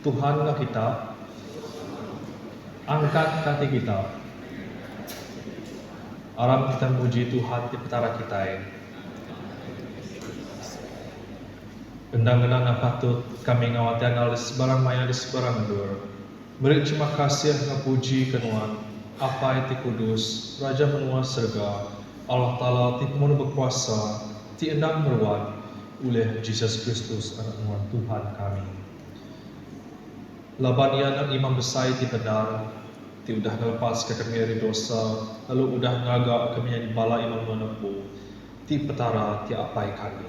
Tuhanlah kita, angkat kaki kita. Aram kita muji Tuhan di petara kita. Gendang-gendang yang patut kami ngawati anal di sebarang maya di sebarang dur. Beri terima kasih ngapuji kenuan apa itu kudus, Raja menua serga, Allah Ta'ala ti pemono berkuasa, ti endang meruat oleh Yesus Kristus anak nuan Tuhan kami. Laban ia nak imam besar ti benar, ti udah ngelepas ke kami dari dosa, lalu udah ngagak kami yang bala imam menepu, ti petara ti apai kami.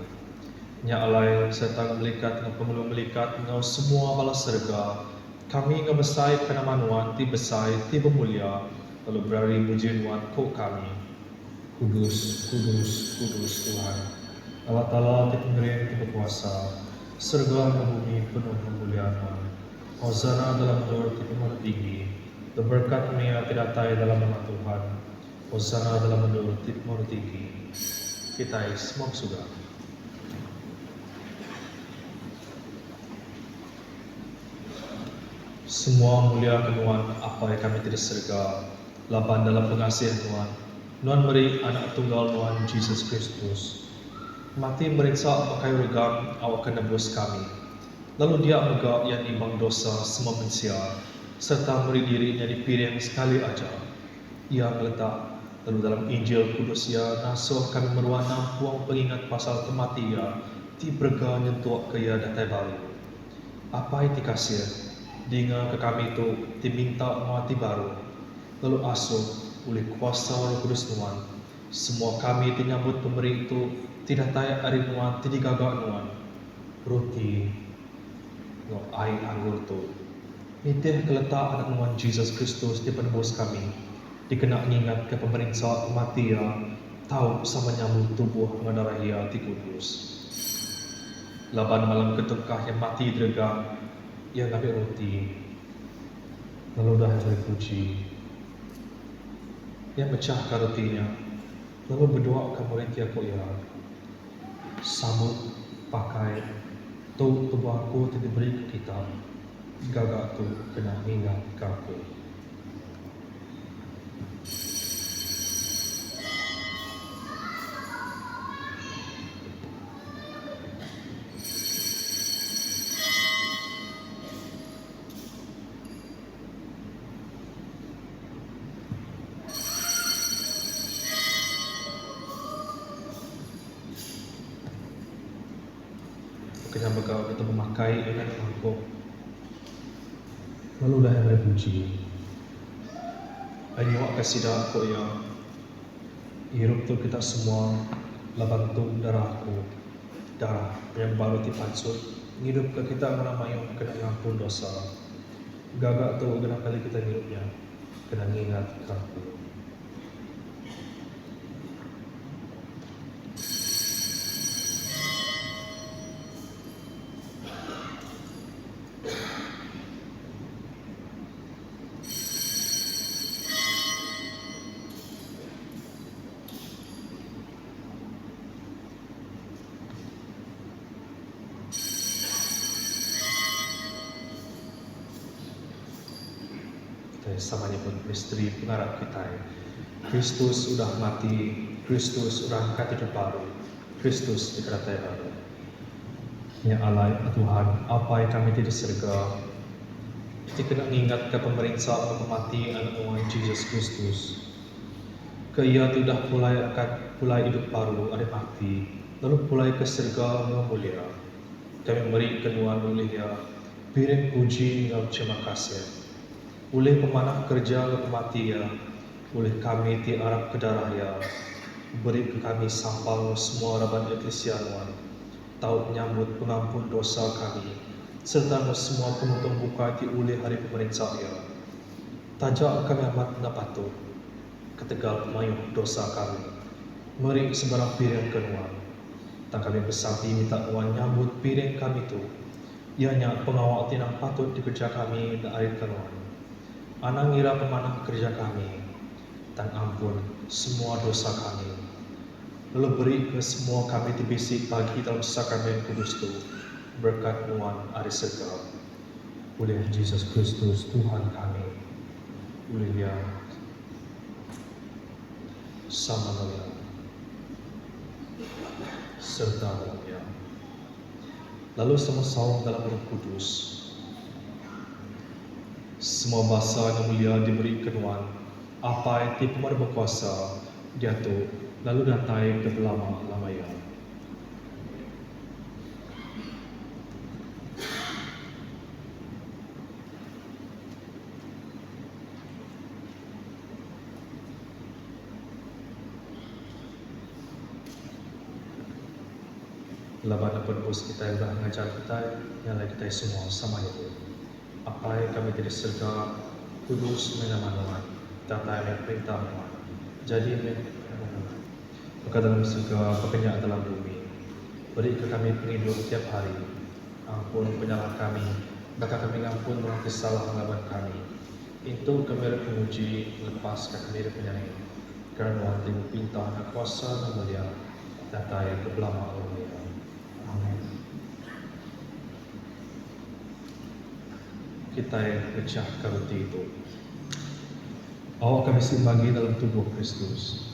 Nya alai serta melikat dengan pemulu melikat ngau semua bala serga, kami ngebesai kena manuan ti besai ti pemulia, lalu berari muji nuan ko kami. Kudus, kudus, kudus Tuhan, Allah Ta'ala ti pemberian ti berkuasa, serga dan bumi penuh kemuliaan. Hosana dalam nur ti penuh tinggi, berkat dunia tidak tai dalam nama Tuhan. Hosana dalam nur ti penuh tinggi. Kita semua sudah. Semua mulia kenuan apa yang kami tidak serga, laban dalam pengasihan Tuhan. Nuan beri anak tunggal Tuhan Yesus Kristus. Mati meriksa pakai regam awak kenebus kami. Lalu dia megak yang imbang dosa semua manusia, serta beri dirinya dipiring sekali aja. Ia meletak, lalu dalam Injil Kudus ia nasuh kami meruana puang pengingat pasal kematian, ti berga nyentuh kaya datai baru. Apa itu kasih? Dinga ke kami itu diminta mati baru, lalu asuh oleh kuasa Roh Kudus Tuhan. Semua kami dinyambut pemberi itu tidak tayak ari nuan, tidak gagak nuan. Roti, no air anggur tu. Itih keletak anak nuan Yesus Kristus di penebus kami. Dikena ingat ke pemerintah mati ya, tahu sama nyambut tubuh mendarah ia ti kudus. Laban malam ketukah yang mati diregang, ia ngambil roti, lalu dah berpuji. Ia pecah rotinya, lalu berdoa ke murid dia kok ya, sambut pakai tu tubuhku tidak diberi ke kita, gagak tu kena hingga kaku. Kena bekal kita memakai dengan mangkuk. Lalu dah yang berpuji. Ayo kasih dah aku ya. Hirup tu kita semua laban tu darahku. Darah yang baru dipansut. Hidup ke kita menamayong kena ngampun dosa. Gagak tu genap kali kita hirupnya. Kena ngingat aku. Samanya pun istri pengarap kita. Kristus sudah mati, Kristus sudah angkat hidup baru, Kristus dikeratai baru. Ya Allah Tuhan, apa yang kami tidak serga, kita kena ingat ke pemerintah mati anak Tuhan Yesus Kristus. Ke ia sudah mulai hidup baru, ada mati, lalu mulai ke serga yang mulia. Kami memberi kenuan oleh ya, piring puji dan terima kasih. Oleh pemanah kerja ke kematian, oleh kami ti arab ke darah ya, beri ke kami sampal semua raban eklesianuan, tahu menyambut pengampun dosa kami, serta semua penutup buka ti oleh hari pemerintah ya. Tajak kami amat napatu, ketegal pemayuh dosa kami, meri sebarang piring kenuan, tak kami bersati minta nuan nyambut piring kami tu, ianya pengawal tinang patut dikerja kami dan air kenuan. Anak ngira pemanah kerja kami, dan ampun semua dosa kami. lalu beri ke semua kami TBC pagi dalam sakramen kudus itu berkat Tuhan ari segala. Oleh Yesus Kristus Tuhan kami, oleh Dia sama Dia serta dalam Dia. Lalu semua saum dalam Roh Kudus. Semua bahasa yang mulia diberi kenuan, apa yang tipu berkuasa jatuh, lalu datai ke lama-lamanya. Laban apa bos kita yang dah mengajar kita, yang lain kita semua sama itu. Apa yang kami tidak serga, kudus menyamakan, tata yang perintah Tuhan. Jadi maka dalam segala pekerjaan dalam bumi, beri ke kami penghidup tiap hari. Ampun penyalah kami, maka kami ampun orang kesalahan lawan kami. Itu kami penguji, lepas kami penyayang. Karena Tuhan pinta dan kuasa dan mulia, datai ke belama Allah. Amin. Kita yang pecah roti itu. Awak kami simbangi dalam tubuh Kristus.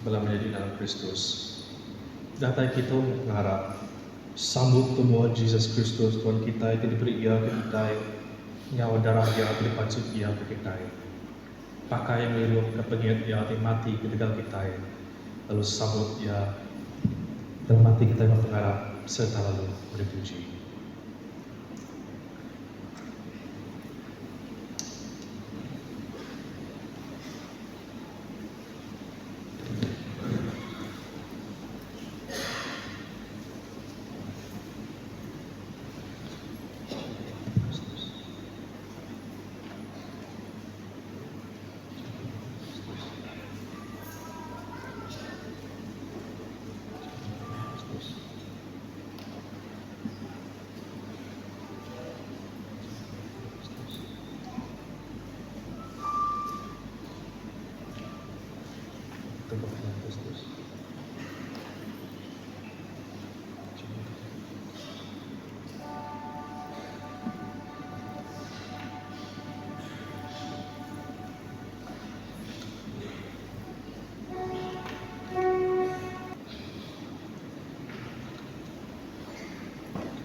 Dalam menjadi dalam Kristus. Datai kita mengharap sambut temuan Yesus Kristus Tuhan kita yang diberi ia ke kita, nyawa darah dia dipancit ia ke kita. Pakai yang meliru kepengiat ia mati ke tegal kita. Lalu sambut ia dalam mati kita yang mengharap serta lalu berpuji.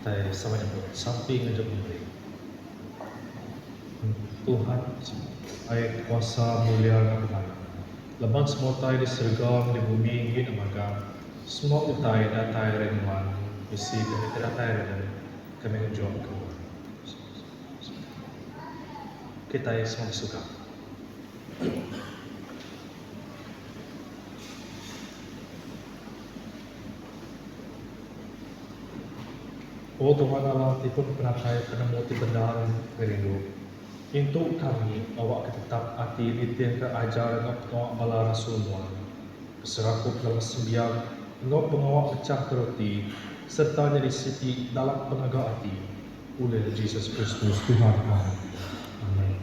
Kita sama nyebut samping ngejok memberi. Tuhan, ayat kuasa mulia Tuhan. Leban semua tay di sergam di bumi ini namaga. Semua utai datai renungan. Isi kami tidak tay renungan. Kami ngejok keluar. Kita semua suka. Oh Tuhan Allah, tipun penakai penemu ti benar merindu. Untuk kami, awak tetap hati litir ke ajar ngap pengawak bala rasul muan. Keserakup dalam sembiang, ngap pengawak pecah roti, serta jadi siti dalam penegak hati. Oleh Yesus Kristus Tuhan kami. Amin.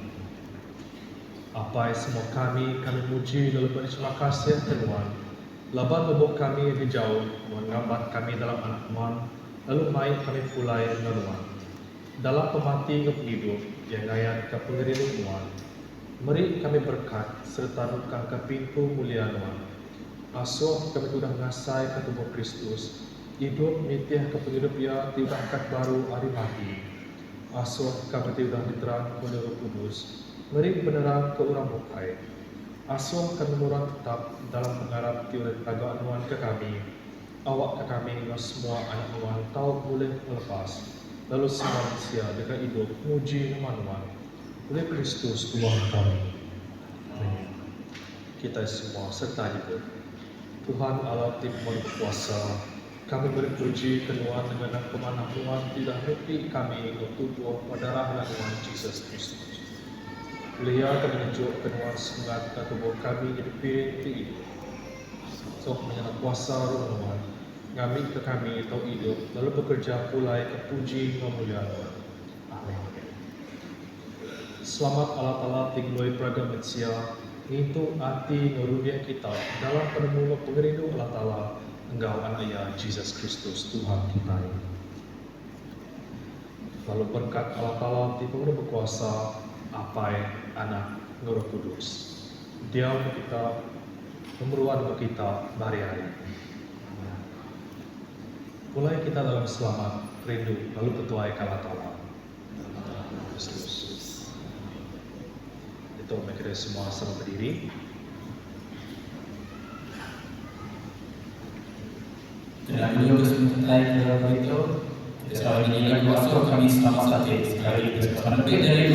Apa semua kami muji dalam berterima kasih Tuhan. Laban bebok kami di jauh, mengambat kami dalam anak Tuhan. Lalu mai kami pulai menuan. Dalam pemati ke hidup yang ngayat ke pengeriling Tuhan. Mari kami berkat serta nukang ke pintu mulia Tuhan. Asuh kami sudah ngasai ke tubuh Kristus. Hidup nitiah ke penghidup ia tidak angkat baru hari mati. Asuh kami tidak diterang oleh Roh Kudus. Mari benerang ke orang bukai. Asuh kami murah tetap dalam mengharap oleh tagaan Tuhan ke kami. Awak ke kami semua anak Tuhan tahu boleh melepas. Lalu semua manusia dekat hidup muji nama Tuhan oleh Kristus Tuhan kami. Amin. Kita semua serta hidup. Tuhan Allah tim berkuasa. Kami berpuji ke Tuhan dengan pemanah Tuhan tidak henti kami untuk tubuh darah Tuhan Yesus Kristus. Beliau akan menunjuk ke Tuhan semangat ke tubuh kami jadi pilih hidup. So menyerah kuasa Roh Tuhan. Kami ke kami tahu hidup, lalu bekerja pulai ke puji kemuliaan Tuhan. Amin. Selamat Allah Ta'ala tinggalai praga Mesia, itu hati nurunia kita dalam penemu pengerindu Allah Ta'ala, Engkau anak ya Yesus Kristus Tuhan kita. Lalu berkat Allah Ta'ala tiba berkuasa, apai anak Roh Kudus. Dia kita, memeruan kita hari-hari. Mulai kita dalam selamat, rindu, lalu ketuai kala tawa. Kristus. Itu mereka semua sama berdiri. Dan beliau kesemutai ke itu. Sekarang ini lagu asal kami sama sate. Sekali itu. Sampai dari